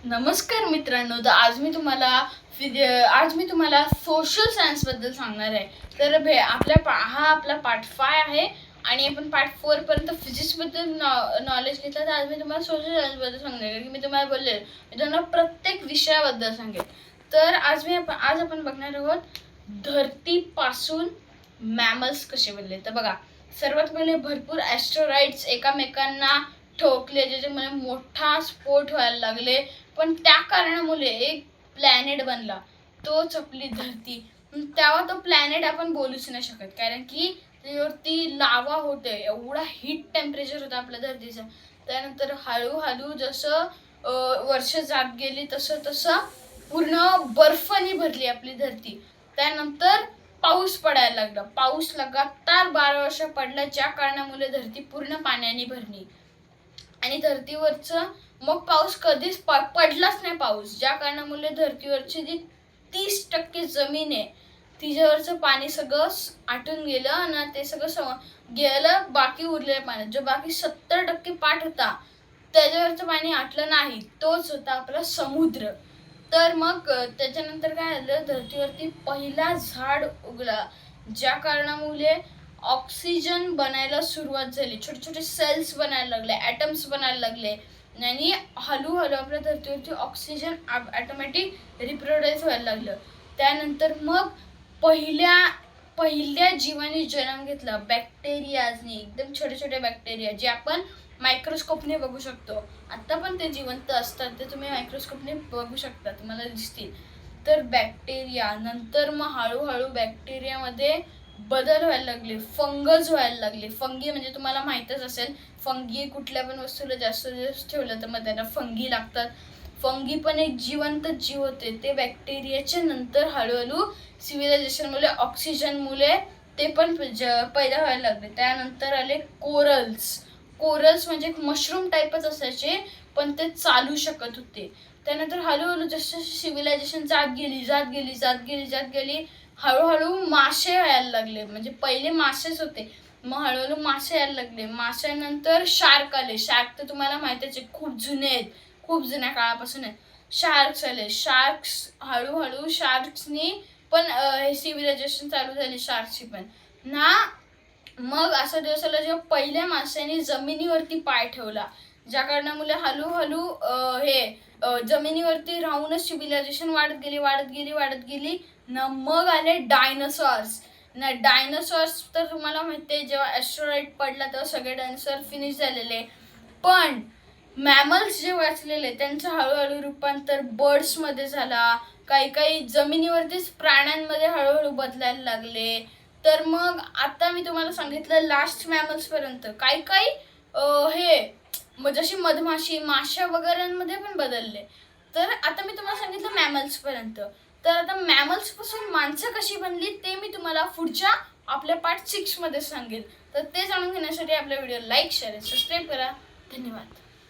नमस्कार मित्रांनो, तर आज मी तुम्हाला सोशल सायन्स बद्दल सांगणार आहे. तर हा आपला पार्ट 5 आहे आणि आपण पार्ट 4 पर्यंत फिजिक्स बद्दल नॉलेज घेतलं. तर आज मी तुम्हाला सोशल सायन्स बद्दल सांगणार आहे, की मी तुम्हाला बोलले मी तुम्हाला प्रत्येक विषयाबद्दल सांगेन. तर आज आपण बघणार आहोत धरतीपासून मॅमल्स कसे बनले. तर बघा, सर्वात पहिले भरपूर ॲस्ट्रॉइड्स एकमेकांना ठोकले, ज्याच्यामुळे मोठा स्फोट व्हायला लागले. पण त्या कारणामुळे एक प्लॅनेट बनला, तोच आपली धरती. तेव्हा तो प्लॅनेट आपण बोलूच नाही शकत, कारण की त्याच्यावरती लावा होते, एवढा हीट टेम्परेचर होता आपल्या धरतीचं. त्यानंतर हळूहळू जसं वर्ष जात गेली तसं तसं पूर्ण बर्फाने भरली आपली धरती. त्यानंतर पाऊस पडायला लागला. पाऊस लगातार 12 वर्ष पडला, ज्या कारणामुळे धरती पूर्ण पाण्याने भरली. आणि धरतीवरचं मग पाऊस कधीच पडलाच नाही पाऊस, ज्या कारणामुळे धरतीवरची जी 30% जमीन आहे तिच्यावरचं पाणी सगळं आटून गेलं आणि ते सगळं गेलं. बाकी उरलेलं पाणी, जो बाकी 70% पाठ होता त्याच्यावरचं पाणी आटलं नाही, तोच होता आपला समुद्र. तर मग त्याच्यानंतर काय झालं, धरतीवरती पहिला झाड उगला, ज्या कारणामुळे ऑक्सिजन बनायला सुरुवात झाली. छोटे छोटे सेल्स बनायला लागले, ॲटम्स बनायला लागले आणि हळूहळू आपल्या धरतीवरती ऑक्सिजन ऑटोमॅटिक रिप्रोड्यूस व्हायला लागलं. त्यानंतर मग पहिल्या जीवाने जन्म घेतला, बॅक्टेरियाजने. एकदम छोटे छोटे बॅक्टेरिया, जे आपण मायक्रोस्कोपने बघू शकतो. आता पण ते जिवंत असतात, ते तुम्ही मायक्रोस्कोपने बघू शकता, तुम्हाला दिसतील. तर बॅक्टेरिया नंतर मग हळूहळू बॅक्टेरियामध्ये बदल व्हायला लागले, फंगस व्हायला लागले. फंगी म्हणजे तुम्हाला माहीतच असेल, फंगी कुठल्या पण वस्तूला जास्त दिवस ठेवलं तर मग त्यांना फंगी लागतात. फंगी पण एक जिवंत जीव होते. ते बॅक्टेरियाच्या नंतर हळूहळू सिव्हिलायझेशनमुळे, ऑक्सिजनमुळे ते पण पैदा व्हायला लागले. त्यानंतर आले कोरल्स. कोरल्स म्हणजे मशरूम टाईपच असायचे, पण ते चालू शकत होते. त्यानंतर हळूहळू जसं सिव्हिलायझेशन जात गेली, हळूहळू मासे यायला लागले. म्हणजे पहिले मासेच होते, मग हळूहळू मासे यायला लागले. माशानंतर शार्क आले. शार्क तर तुम्हाला माहितीच आहे, खूप जुने आहेत, खूप जुन्या काळापासून आहेत. शार्क्स आले. हळूहळू शार्क्सनी पण हे सिव्हिलायझेशन चालू झाली, शार्कची पण ना. मग असा दिवस आला जेव्हा पहिल्या माशाने जमिनीवरती पाय ठेवला, ज्या कारणामुळे हळूहळू जमिनीवरती राहूनच सिव्हिलायझेशन वाढत गेली ना. मग आले डायनासॉर्स ना. डायनासॉर्स तर तुम्हाला माहिती आहे, जेव्हा ॲस्ट्रॉइड पडला तेव्हा सगळे डायनासॉर फिनिश झालेले. पण मॅमल्स जे वाचलेले त्यांचं हळूहळू रूपांतर बर्ड्समध्ये झाला. काही जमिनीवरतीच प्राण्यांमध्ये हळूहळू बदलायला लागले. तर मग आता मी तुम्हाला सांगितलं लास्ट मॅमल्सपर्यंत. काही जशी मधमाशी, माशा वगैरेमध्ये पण बदलले. तर आता मी तुम्हाला सांगितलं मॅमल्सपर्यंत. तर आता मॅमल्सपासून माणसं कशी बनली ते मी तुम्हाला पुढच्या आपल्या पार्ट 6 मध्ये सांगेल. तर ते जाणून घेण्यासाठी आपल्या व्हिडिओ लाईक, शेअर, सबस्क्राईब करा. धन्यवाद.